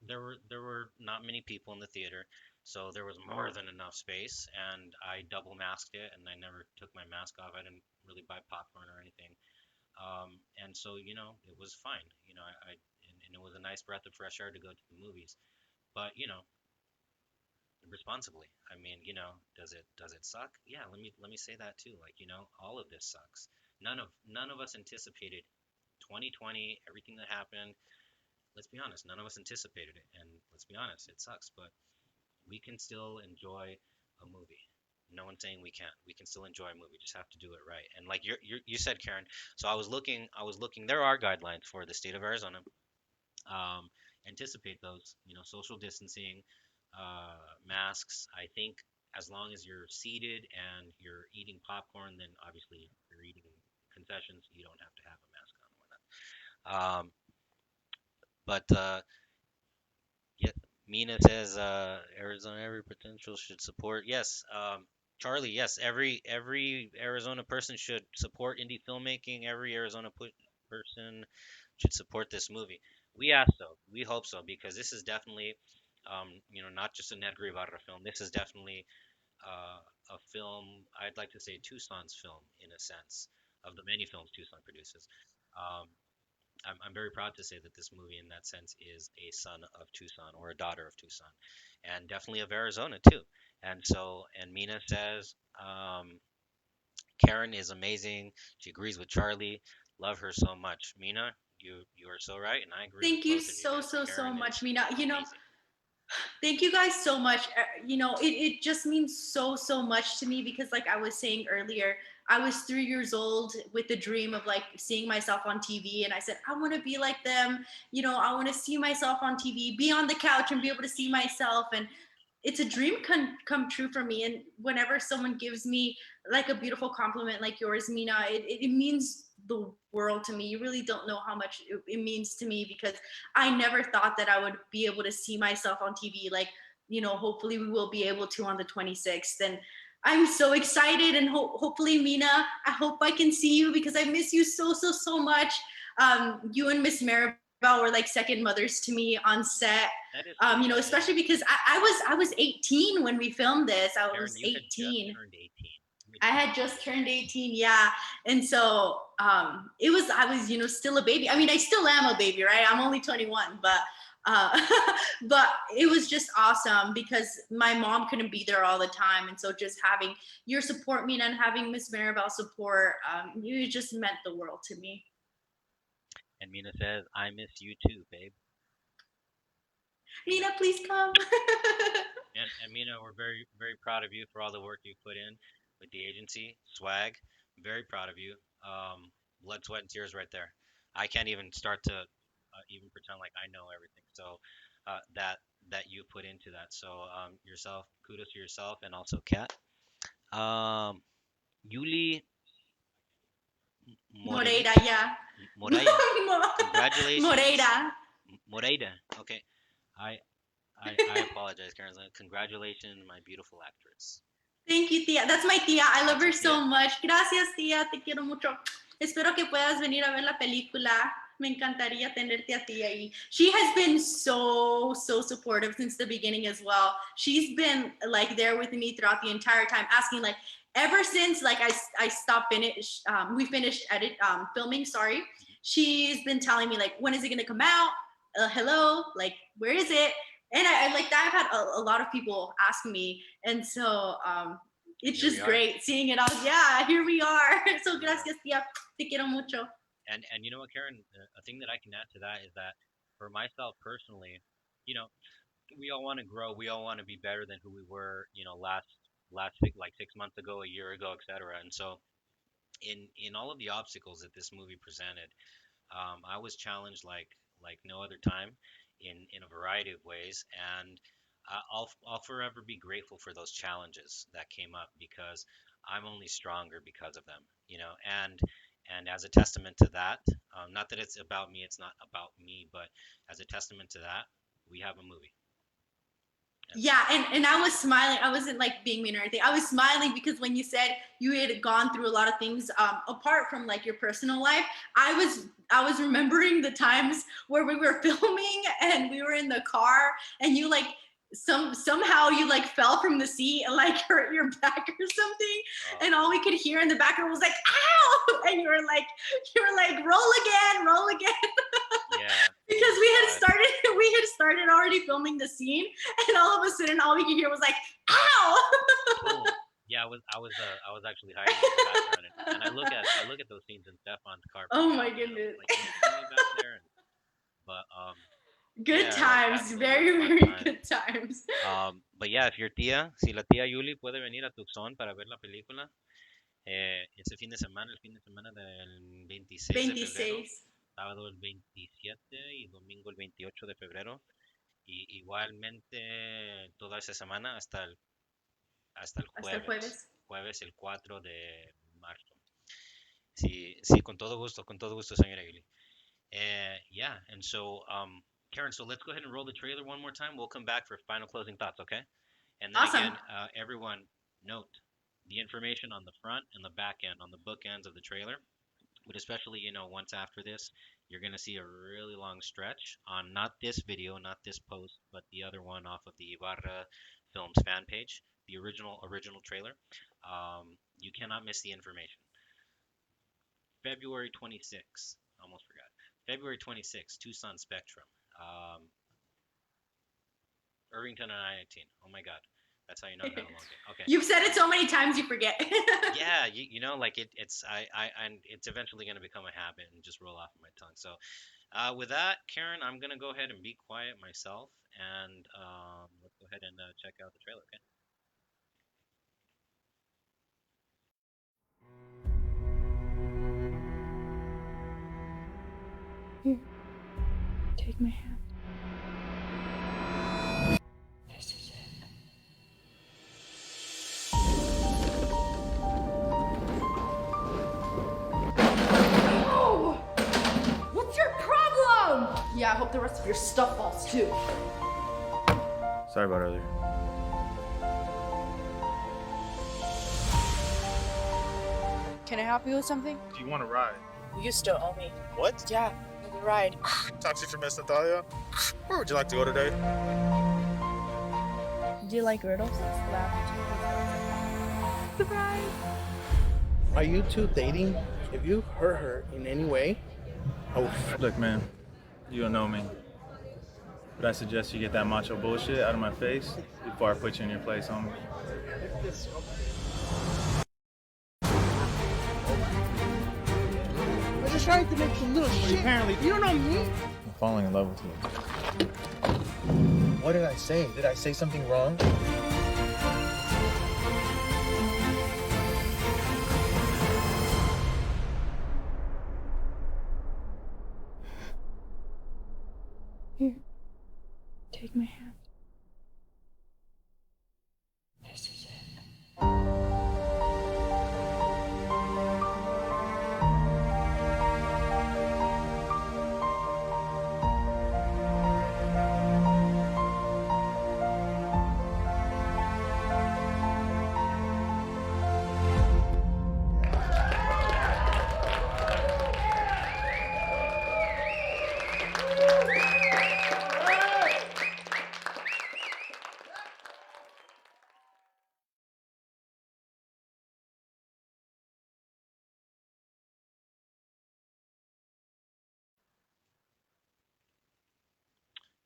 [SPEAKER 4] there were not many people in the theater, so there was more than enough space. And I double masked it, and I never took my mask off. I didn't really buy popcorn or anything. And so it was fine. And it was a nice breath of fresh air to go to the movies. But responsibly. I mean, does it suck? Yeah, let me say that too. Like, all of this sucks. None of us anticipated 2020, everything that happened. Let's be honest, none of us anticipated it, and let's be honest, it sucks, but we can still enjoy a movie. No one's saying we can't. We can still enjoy a movie. Just have to do it right. And like you said, Karen. So I was looking. There are guidelines for the state of Arizona. um, Anticipate those. Social distancing, masks. I think as long as you're seated and you're eating popcorn, then obviously if you're eating concessions, you don't have to have a mask on or whatnot. But yeah, Mina says Arizona every potential should support. Yes, Charlie. Yes, every Arizona person should support indie filmmaking. Every Arizona person should support this movie. We ask so. We hope so because this is definitely, not just a Nedry Ibarra film. This is definitely a film. I'd like to say Tucson's film in a sense of the many films Tucson produces. Um, I'm very proud to say that this movie, in that sense, is a son of Tucson or a daughter of Tucson, and definitely of Arizona too. And Mina says, Karen is amazing. She agrees with Charlie. Love her so much. Mina, you are so right, and I agree with
[SPEAKER 5] Thank you
[SPEAKER 4] both of you
[SPEAKER 5] so,
[SPEAKER 4] guys.
[SPEAKER 5] so, so
[SPEAKER 4] Karen
[SPEAKER 5] much,
[SPEAKER 4] is
[SPEAKER 5] Mina.
[SPEAKER 4] amazing.
[SPEAKER 5] Thank you guys so much. It just means so, so much to me because, like I was saying earlier, I was 3 years old with the dream of like seeing myself on TV. And I said, I want to be like them. I want to see myself on TV, be on the couch and be able to see myself. And it's a dream come true for me. And whenever someone gives me like a beautiful compliment like yours, Mina, it means the world to me. You really don't know how much it means to me because I never thought that I would be able to see myself on TV. Like, hopefully we will be able to on the 26th. And I'm so excited. And hopefully, Mina, I hope I can see you because I miss you so, so, so much. You and Miss Maribel were like second mothers to me on set.
[SPEAKER 4] That is true.
[SPEAKER 5] Especially because I was 18 when we filmed this. I
[SPEAKER 4] Karen,
[SPEAKER 5] was
[SPEAKER 4] you had just
[SPEAKER 5] 18.
[SPEAKER 4] turned 18.
[SPEAKER 5] I had just turned 18, yeah. And so I was, still a baby. I mean, I still am a baby, right? I'm only 21, but uh, but it was just awesome because my mom couldn't be there all the time. And so just having your support, Mina, and having Miss Maribel support, you just meant the world to me.
[SPEAKER 4] And Mina says, I miss you too, babe.
[SPEAKER 5] Mina, please come.
[SPEAKER 4] And Mina, we're very, very proud of you for all the work you put in with the agency, Swag. Very proud of you. Blood, sweat, and tears right there. I can't even start to even pretend like I know everything. So that you put into that. So yourself, kudos to yourself, and also Kat. Um, Yuli Moreni
[SPEAKER 5] Moreira, yeah.
[SPEAKER 4] Moreira. Congratulations,
[SPEAKER 5] Moreira.
[SPEAKER 4] Moreira. Okay, I I apologize, Karen. Congratulations, my beautiful actress.
[SPEAKER 5] Thank you, tía. That's my tía. I love
[SPEAKER 4] That's
[SPEAKER 5] her
[SPEAKER 4] your
[SPEAKER 5] so
[SPEAKER 4] tía.
[SPEAKER 5] much. Gracias, tía. Te quiero mucho. Espero que puedas venir a ver la película. Me encantaría tenerte a ti ahí. She has been so, so supportive since the beginning as well. She's been like there with me throughout the entire time, asking like ever since like I stopped we finished filming. Sorry, she's been telling me like when is it gonna come out? Hello, like where is it? And I like that. I've had a lot of people ask me, and so it's
[SPEAKER 4] Here we
[SPEAKER 5] just
[SPEAKER 4] are.
[SPEAKER 5] great seeing it all. Yeah, here we are. So gracias, tía. Te quiero mucho.
[SPEAKER 4] And you know what, Karen? A thing that I can add to that is that for myself personally, you know, we all want to grow. We all want to be better than who we were, like 6 months ago, a year ago, etc. And so, in all of the obstacles that this movie presented, I was challenged like no other time in a variety of ways, and I'll forever be grateful for those challenges that came up because I'm only stronger because of them, and as a testament to that, not that it's about me, it's not about me, but as a testament to that, we have a movie.
[SPEAKER 5] Yeah, and I was smiling. I wasn't like being mean or anything. I was smiling because when you said you had gone through a lot of things apart from like your personal life, I was remembering the times where we were filming and we were in the car and you like somehow you like fell from the seat and like hurt your back or something, and all we could hear in the background was like ow, and you were like roll again.
[SPEAKER 4] Yeah.
[SPEAKER 5] Because we had started already filming the scene, and all of a sudden all we could hear was like ow.
[SPEAKER 4] Cool. Yeah, I was actually hiding in the background, and I look at those scenes in Stefan's car.
[SPEAKER 5] Oh my
[SPEAKER 4] and I'm
[SPEAKER 5] goodness.
[SPEAKER 4] like, can you see me back there? But
[SPEAKER 5] Good
[SPEAKER 4] yeah,
[SPEAKER 5] times,
[SPEAKER 4] those
[SPEAKER 5] very
[SPEAKER 4] were fun
[SPEAKER 5] very
[SPEAKER 4] times.
[SPEAKER 5] good times.
[SPEAKER 4] But yeah, if your tía, si la tía Yuli puede venir a Tucson para ver la película, ese fin de semana, el fin de semana del 26 de febrero,
[SPEAKER 5] 26.
[SPEAKER 4] sábado el 27 y domingo el 28 de febrero, y igualmente toda esa semana hasta el
[SPEAKER 5] Hasta el
[SPEAKER 4] jueves,
[SPEAKER 5] jueves.
[SPEAKER 4] jueves el 4 de marzo. Sí, sí, con todo gusto, señora Yuli. Yeah, and so, Karen, so let's go ahead and roll the trailer one more time. We'll come back for final closing thoughts, okay? And then
[SPEAKER 5] Awesome.
[SPEAKER 4] again, everyone, note the information on the front and the back end, on the bookends of the trailer. But especially, once after this, you're going to see a really long stretch on not this video, not this post, but the other one off of the Ibarra Films fan page, the original trailer. You cannot miss the information. February 26th, almost forgot. February 26th, Tucson Spectrum. Irvington and I-19. Oh my God. That's how you know I've had a long day. Okay.
[SPEAKER 5] You've said it so many times you forget.
[SPEAKER 4] Yeah, like it's and it's eventually going to become a habit and just roll off of my tongue. So, with that, Karen, I'm going to go ahead and be quiet myself, and let's go ahead and check out the trailer. Okay.
[SPEAKER 6] Here, take my hand. This is it.
[SPEAKER 1] Oh! What's your problem? Yeah, I hope the rest of your stuff falls too.
[SPEAKER 2] Sorry about earlier.
[SPEAKER 8] Can I help you with something?
[SPEAKER 2] Do you want to ride?
[SPEAKER 8] You still owe me.
[SPEAKER 7] What?
[SPEAKER 8] Yeah, the ride.
[SPEAKER 7] Taxi for Miss Natalia? Where would you like to go today?
[SPEAKER 8] Do you like riddles? Surprise!
[SPEAKER 3] Are you two dating? If you hurt her in any way, I will.
[SPEAKER 2] Look, man, you don't know me. But I suggest you get that macho bullshit out of my face before I put you in your place, homie.
[SPEAKER 3] I'm just trying to make some little shit. Apparently, you don't know me.
[SPEAKER 2] I'm falling in love with you.
[SPEAKER 7] What did I say? Did I say something wrong?
[SPEAKER 6] Here, take my hand. This is it.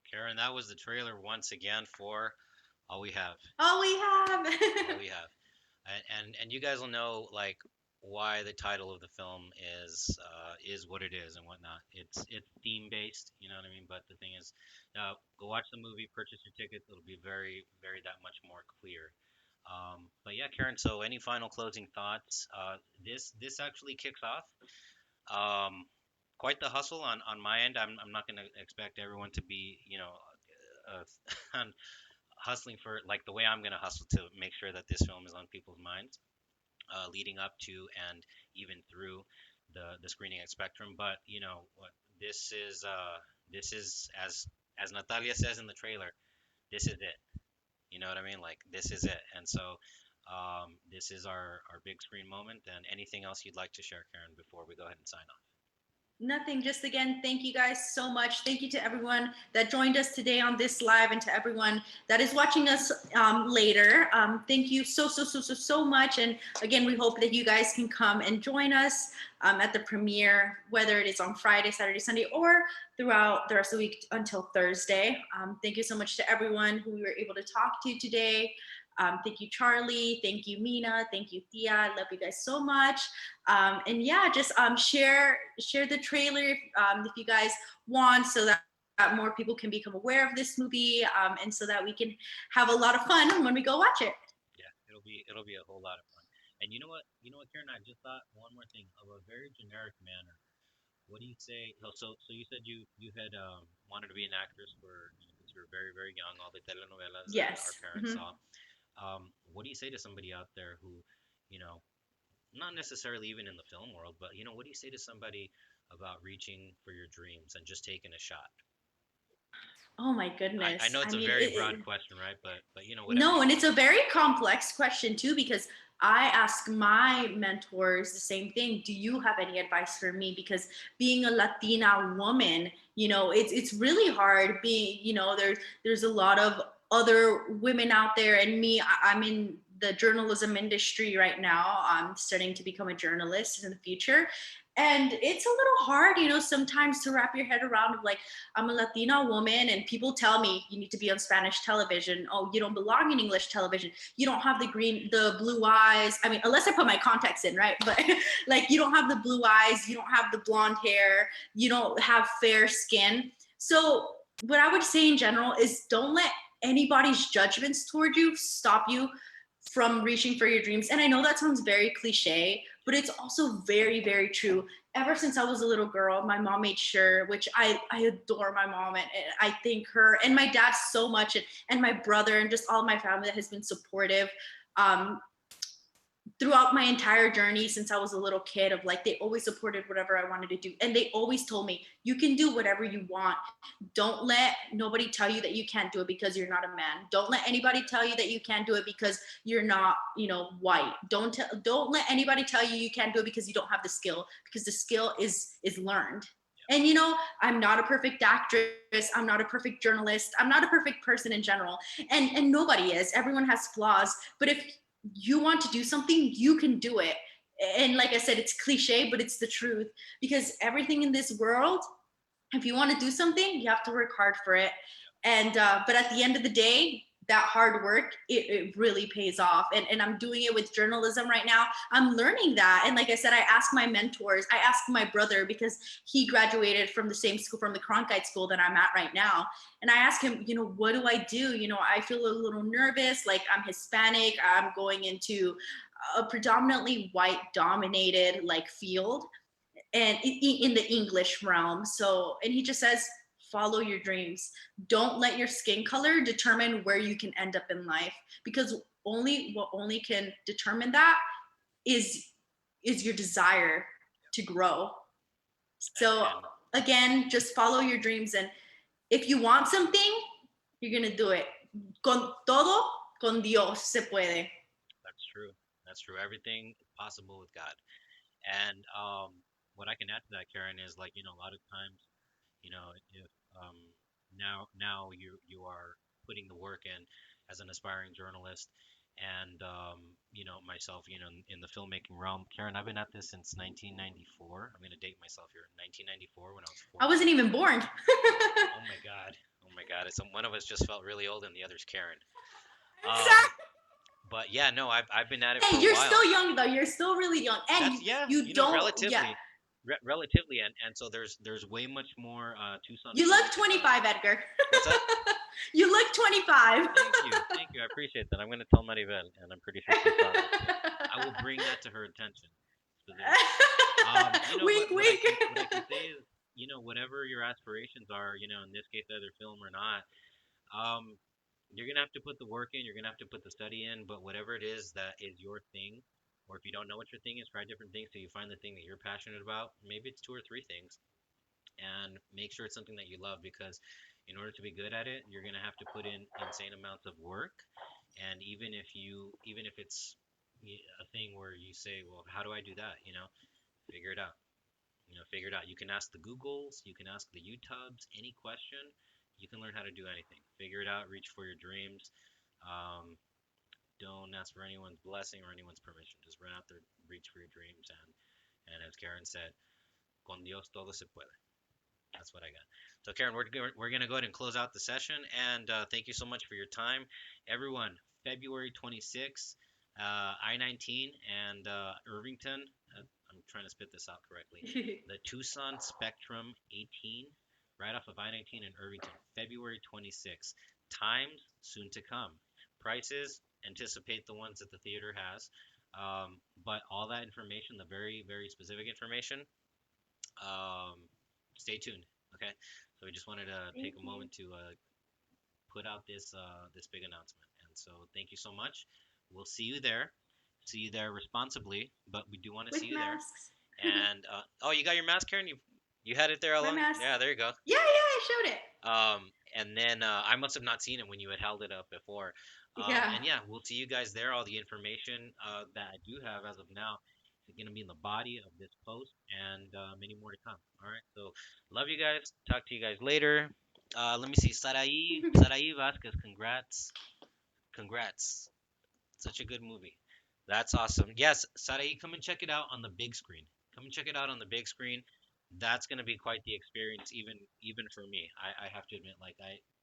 [SPEAKER 4] Karen, that was the trailer once again for All We Have.
[SPEAKER 5] All we have.
[SPEAKER 4] All We Have. And you guys will know like why the title of the film is what it is and whatnot. It's theme based, you know what I mean. But the thing is, go watch the movie, purchase your tickets. It'll be very very that much more clear. But yeah, Karen. So any final closing thoughts? This actually kicks off. Quite the hustle on my end. I'm not going to expect everyone to be hustling for like the way I'm going to hustle to make sure that this film is on people's minds, leading up to and even through the screening at Spectrum. But what this is as as Natalia says in the trailer, this is it. You know what I mean? Like this is it. And so this is our big screen moment. And anything else you'd like to share, Karen, before we go ahead and sign off?
[SPEAKER 5] Nothing, just again, thank you guys so much. Thank you to everyone that joined us today on this live, and to everyone that is watching us later. Thank you so much. And again, we hope that you guys can come and join us at the premiere, whether it is on Friday, Saturday, Sunday, or throughout the rest of the week until Thursday. Thank you so much to everyone who we were able to talk to today. Thank you, Charlie. Thank you, Mina. Thank you, Thea. I love you guys so much. And yeah, just share the trailer if you guys want, so that more people can become aware of this movie, and so that we can have a lot of fun when we go watch it.
[SPEAKER 4] Yeah, it'll be a whole lot of fun. And you know what, Karen, I just thought one more thing of a very generic manner. What do you say? So you said you had wanted to be an actress since you were very very young, all the telenovelas that our
[SPEAKER 5] Yes.
[SPEAKER 4] parents saw. What do you say to somebody out there who, you know, not necessarily even in the film world, but what do you say to somebody about reaching for your dreams and just taking a shot?
[SPEAKER 5] Oh my
[SPEAKER 4] I
[SPEAKER 5] goodness.
[SPEAKER 4] know it's a
[SPEAKER 5] mean,
[SPEAKER 4] very broad question, right? But whatever.
[SPEAKER 5] No, and it's a very complex question too, because I ask my mentors the same thing. Do you have any advice for me? Because being a Latina woman, it's really hard being, there's a lot of other women out there, and me, I'm in the journalism industry right now. I'm studying to become a journalist in the future. And it's a little hard, sometimes to wrap your head around of like, I'm a Latina woman, and people tell me you need to be on Spanish television. Oh, you don't belong in English television. You don't have the blue eyes. I mean, unless I put my contacts in, right? But like, you don't have the blue eyes. You don't have the blonde hair. You don't have fair skin. So what I would say in general is, don't let anybody's judgments toward you stop you from reaching for your dreams. And I know that sounds very cliche, but it's also very, very true. Ever since I was a little girl, my mom made sure, which I adore my mom, and I thank her and my dad so much, and my brother, and just all my family that has been supportive throughout my entire journey since I was a little kid. Of like, they always supported whatever I wanted to do. And they always told me, you can do whatever you want. Don't let nobody tell you that you can't do it because you're not a man. Don't let anybody tell you that you can't do it because you're not, white. Don't let anybody tell you you can't do it because you don't have the skill, because the skill is learned. And I'm not a perfect actress. I'm not a perfect journalist. I'm not a perfect person in general. And nobody is. Everyone has flaws. But if you want to do something, you can do it. And like I said, it's cliche, but it's the truth, because everything in this world, if you want to do something, you have to work hard for it. And but at the end of the day, that hard work, it really pays off. And I'm doing it with journalism right now. I'm learning that. And like I said, I ask my mentors, I ask my brother, because he graduated from the same school, from the Cronkite school that I'm at right now. And I ask him, what do I do? I feel a little nervous. Like, I'm Hispanic. I'm going into a predominantly white dominated like field, and in the English realm. So, and he just says, follow your dreams. Don't let your skin color determine where you can end up in life, because what only can determine that is your desire to grow. So again, just follow your dreams, and if you want something, you're gonna do it. Con todo, con Dios se puede.
[SPEAKER 4] That's true. That's true. Everything is possible with God. And what I can add to that, Karen, is like, a lot of times, if now you are putting the work in as an aspiring journalist, and myself, in the filmmaking realm. Karen, I've been at this since 1994. I'm gonna date myself here. 1994, when I was 14.
[SPEAKER 5] I wasn't even born.
[SPEAKER 4] Oh my god. Oh my god. It's one of us just felt really old and the other's Karen. But yeah, no, I've been at it for a while.
[SPEAKER 5] You're still young though. You're still really young, and you don't.
[SPEAKER 4] Relatively, and so there's way much more Tucson.
[SPEAKER 5] You look 25, Edgar.
[SPEAKER 4] What's that?
[SPEAKER 5] You look 25.
[SPEAKER 4] Thank you. I appreciate that. I'm going to tell Maribel, and I'm pretty sure she's sorry. I will bring that to her attention.
[SPEAKER 5] Wink, wink.
[SPEAKER 4] What I can say is, whatever your aspirations are, in this case, either film or not, you're gonna have to put the work in. You're gonna have to put the study in. But whatever it is that is your thing, or if you don't know what your thing is, try different things till you find the thing that you're passionate about. Maybe it's 2 or 3 things, and make sure it's something that you love, because In order to be good at it, you're gonna have to put in insane amounts of work. And even if it's a thing where you say, well, how do I do that? Figure it out. Figure it out. You can ask the Googles, you can ask the YouTubes, any question. You can learn how to do anything. Figure it out. Reach for your dreams. Don't ask for anyone's blessing or anyone's permission. Just run out there, reach for your dreams, and as Karen said, con Dios todo se puede. That's what I got. So Karen, we're gonna go ahead and close out the session, and thank you so much for your time, everyone. February 26th, I-19 and Irvington. I'm trying to spit this out correctly. The Tucson Spectrum 18, right off of I-19 and Irvington. February 26th. Times soon to come. Prices, anticipate the ones that the theater has. But all that information, the very, very specific information, stay tuned. Okay, so we just wanted to take a moment to put out this big announcement, and so thank you so much. We'll see you there. See you there responsibly, but we do want to see you
[SPEAKER 5] masks.
[SPEAKER 4] there. And oh, you got your mask, Karen? You had it there all along?
[SPEAKER 5] Mask.
[SPEAKER 4] Yeah, there you go.
[SPEAKER 5] Yeah, I showed it.
[SPEAKER 4] And then I must have not seen it when you had held it up before.
[SPEAKER 5] Yeah.
[SPEAKER 4] And yeah, we'll see you guys there. All the information that I do have as of now is going to be in the body of this post, and many more to come. All right. So love you guys. Talk to you guys later. Let me see. Sarai Vasquez, congrats. Such a good movie. That's awesome. Yes, Sarai, come and check it out on the big screen. Come and check it out on the big screen. That's gonna be quite the experience, even for me. I have to admit,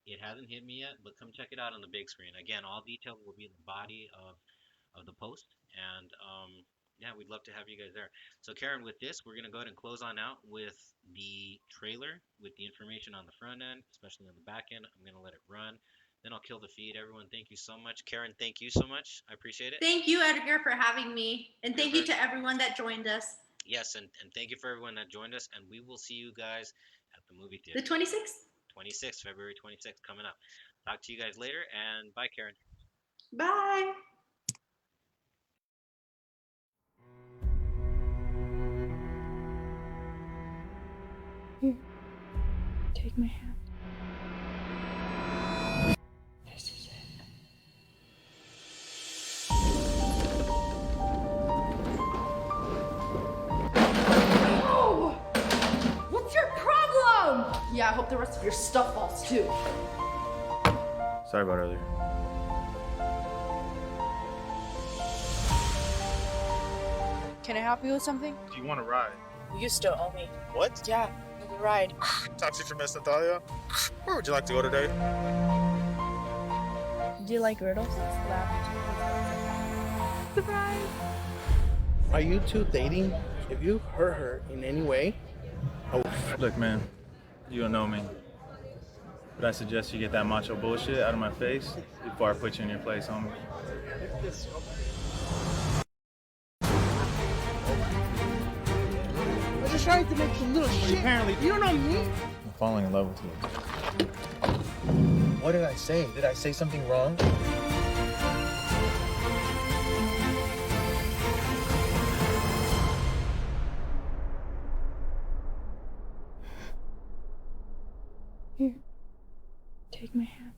[SPEAKER 4] it hasn't hit me yet, but come check it out on the big screen. Again, all details will be in the body of the post, and yeah, we'd love to have you guys there. So Karen, with this, we're gonna go ahead and close on out with the trailer with the information on the front end, especially on the back end. I'm gonna let it run. Then I'll kill the feed. Everyone, thank you so much. Karen, thank you so much. I appreciate it.
[SPEAKER 5] Thank you, Edgar, for having me. And thank you to everyone that joined us.
[SPEAKER 4] Yes, and thank you for everyone that joined us. And we will see you guys at the movie theater.
[SPEAKER 5] The 26th?
[SPEAKER 4] 26th, February 26th, coming up. Talk to you guys later, and bye, Karen.
[SPEAKER 5] Bye.
[SPEAKER 6] Here, take my hand. This is it.
[SPEAKER 1] Oh! What's your problem? Yeah, I hope the rest of your stuff falls too.
[SPEAKER 2] Sorry about earlier.
[SPEAKER 8] Can I help you with something?
[SPEAKER 7] Do you want to ride?
[SPEAKER 8] You still owe me.
[SPEAKER 7] What?
[SPEAKER 8] Yeah, the ride.
[SPEAKER 7] Taxi for Miss Natalia? Where would you like to go today?
[SPEAKER 8] Do you like riddles? Surprise!
[SPEAKER 3] Are you two dating? If you hurt her in any way,
[SPEAKER 2] Look, man, you don't know me, but I suggest you get that macho bullshit out of my face before I put you in your place, homie.
[SPEAKER 3] I'm just trying to make some little shit. Apparently, you don't know me.
[SPEAKER 2] I'm falling in love with you.
[SPEAKER 7] What did I say? Did I say something wrong?
[SPEAKER 6] Here, take my hand.